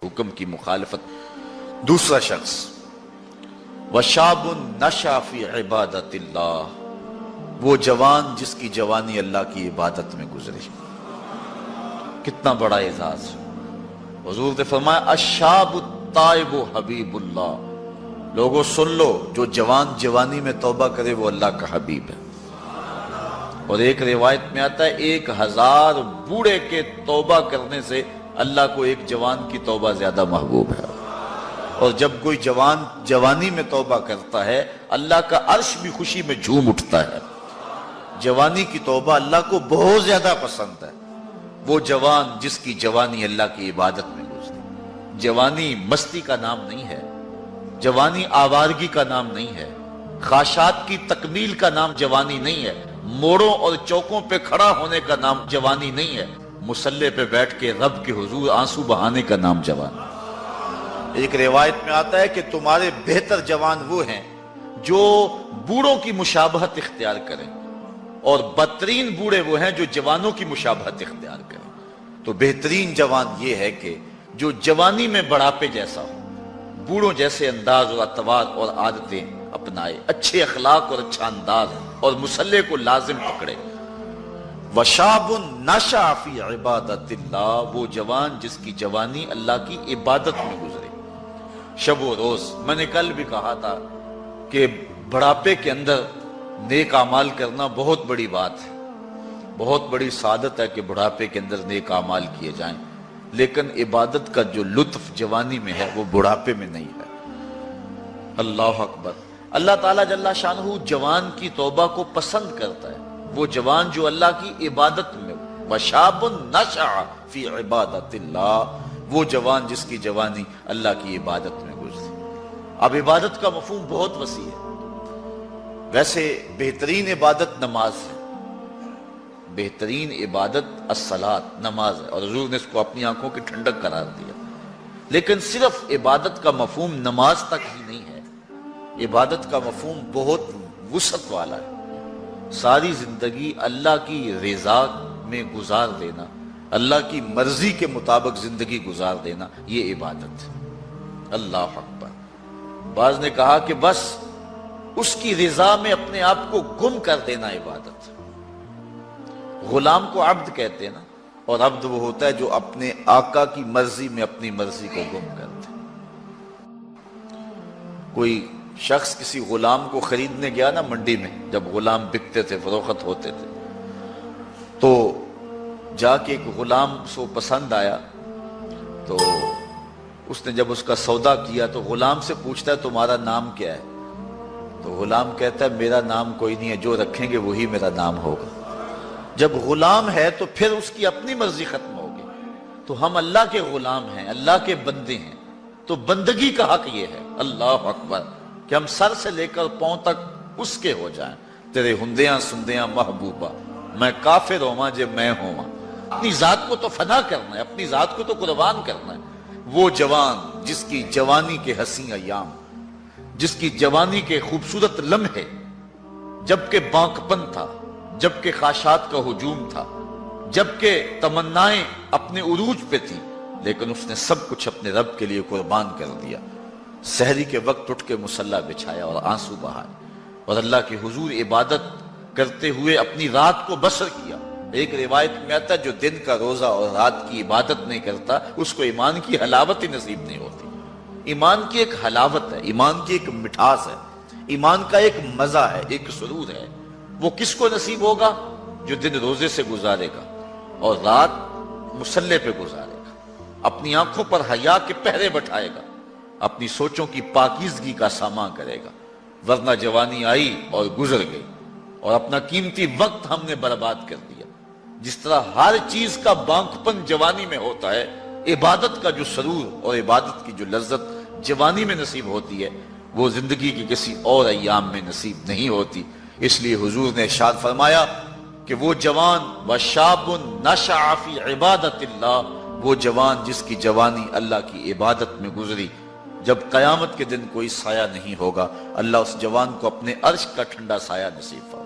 حکم کی مخالفت. دوسرا شخص وشاب نشا فی عبادت اللہ، وہ جوان جس کی جوانی اللہ کی عبادت میں گزری. کتنا بڑا اعزاز. حضور نے فرمایا الشاب التائب حبیب اللہ. لوگوں سن لو، جو جوان جوانی میں توبہ کرے وہ اللہ کا حبیب ہے. اور ایک روایت میں آتا ہے 1000 بوڑھے کے توبہ کرنے سے اللہ کو ایک جوان کی توبہ زیادہ محبوب ہے. اور جب کوئی جوان جوانی میں توبہ کرتا ہے اللہ کا عرش بھی خوشی میں جھوم اٹھتا ہے. جوانی کی توبہ اللہ کو بہت زیادہ پسند ہے. وہ جوان جس کی جوانی اللہ کی عبادت میں گزری. جوانی مستی کا نام نہیں ہے، جوانی آوارگی کا نام نہیں ہے، خواہشات کی تکمیل کا نام جوانی نہیں ہے، موڑوں اور چوکوں پہ کھڑا ہونے کا نام جوانی نہیں ہے، مصلی پہ بیٹھ کے رب کے حضور آنسو بہانے کا نام جوانی. ایک روایت میں آتا ہے کہ تمہارے بہتر جوان وہ ہیں جو بوڑھوں کی مشابہت اختیار کریں، اور بدترین بوڑھے وہ ہیں جو جوانوں کی مشابہت اختیار کریں. تو بہترین جوان یہ ہے کہ جو جوانی میں بڑھاپے جیسا ہو، بوڑھوں جیسے انداز اور اطوار اور عادتیں اپنائے، اچھے اخلاق اور اچھا انداز، اور مصلی کو لازم پکڑے. وشاب نشا فی عبادت اللہ، وہ جوان جس کی جوانی اللہ کی عبادت میں گزرے. شب و روز، میں نے کل بھی کہا تھا کہ بڑھاپے کے اندر نیک اعمال کرنا بہت بڑی بات ہے، بہت بڑی سعادت ہے کہ بڑھاپے کے اندر نیک اعمال کیے جائیں، لیکن عبادت کا جو لطف جوانی میں ہے وہ بڑھاپے میں نہیں ہے. اللہ اکبر. اللہ تعالیٰ جل شانہ جوان کی توبہ کو پسند کرتا ہے. وہ جوان جو اللہ کی عبادت میں، وشاب نشأ فی عبادت اللہ، وہ جوان جس کی جوانی اللہ کی عبادت میں گزری. اب عبادت کا مفہوم بہت وسیع ہے. ویسے بہترین عبادت نماز ہے، بہترین عبادت الصلاۃ، نماز ہے، اور حضور نے اس کو اپنی آنکھوں کی ٹھنڈک قرار دیا. لیکن صرف عبادت کا مفہوم نماز تک ہی نہیں ہے. عبادت کا مفہوم بہت وسعت والا ہے. ساری زندگی اللہ کی رضا میں گزار دینا، اللہ کی مرضی کے مطابق زندگی گزار دینا، یہ عبادت ہے. اللہ اکبر. بعض نے کہا کہ بس اس کی رضا میں اپنے آپ کو گم کر دینا عبادت. غلام کو عبد کہتے ہیں نا، اور عبد وہ ہوتا ہے جو اپنے آقا کی مرضی میں اپنی مرضی کو گم کرتے. کوئی شخص کسی غلام کو خریدنے گیا نا منڈی میں، جب غلام بکتے تھے، فروخت ہوتے تھے، تو جا کے ایک غلام سو پسند آیا، تو اس نے جب اس کا سودا کیا تو غلام سے پوچھتا ہے تمہارا نام کیا ہے؟ تو غلام کہتا ہے میرا نام کوئی نہیں ہے، جو رکھیں گے وہی میرا نام ہوگا. جب غلام ہے تو پھر اس کی اپنی مرضی ختم ہوگی. تو ہم اللہ کے غلام ہیں، اللہ کے بندے ہیں، تو بندگی کا حق یہ ہے، اللہ اکبر، کہ ہم سر سے لے کر پاؤں تک اس کے ہو جائیں. تیرے ہندیاں سندیاں محبوبہ، میں کافر ہواں جے میں ہواں. اپنی ذات کو تو فنا کرنا ہے، اپنی ذات کو تو قربان کرنا ہے. وہ جوان جس کی جوانی کے حسین ایام، جس کی جوانی کے خوبصورت لمحے، جبکہ بانکپن تھا، جبکہ خواہشات کا ہجوم تھا، جبکہ تمنائیں اپنے عروج پہ تھی، لیکن اس نے سب کچھ اپنے رب کے لیے قربان کر دیا. سحری کے وقت اٹھ کے مصلی بچھایا اور آنسو بہائے، اور اللہ کے حضور عبادت کرتے ہوئے اپنی رات کو بسر کیا. ایک روایت میں آتا ہے جو دن کا روزہ اور رات کی عبادت نہیں کرتا اس کو ایمان کی حلاوت ہی نصیب نہیں ہوتی. ایمان کی ایک حلاوت ہے، ایمان کی ایک مٹھاس ہے، ایمان کا ایک مزہ ہے، ایک سرور ہے. وہ کس کو نصیب ہوگا؟ جو دن روزے سے گزارے گا اور رات مصلی پہ گزارے گا، اپنی آنکھوں پر حیا کے پہرے بٹھائے گا، اپنی سوچوں کی پاکیزگی کا سامان کرے گا. ورنہ جوانی آئی اور گزر گئی، اور اپنا قیمتی وقت ہم نے برباد کر دیا. جس طرح ہر چیز کا بانکپن جوانی میں ہوتا ہے، عبادت کا جو سرور اور عبادت کی جو لذت جوانی میں نصیب ہوتی ہے وہ زندگی کی کسی اور ایام میں نصیب نہیں ہوتی. اس لیے حضور نے ارشاد فرمایا کہ وہ جوان وشاب نشأ فی عبادت اللہ، وہ جوان جس کی جوانی اللہ کی عبادت میں گزری. جب قیامت کے دن کوئی سایہ نہیں ہوگا، اللہ اس جوان کو اپنے عرش کا ٹھنڈا سایہ نصیب فرمائے.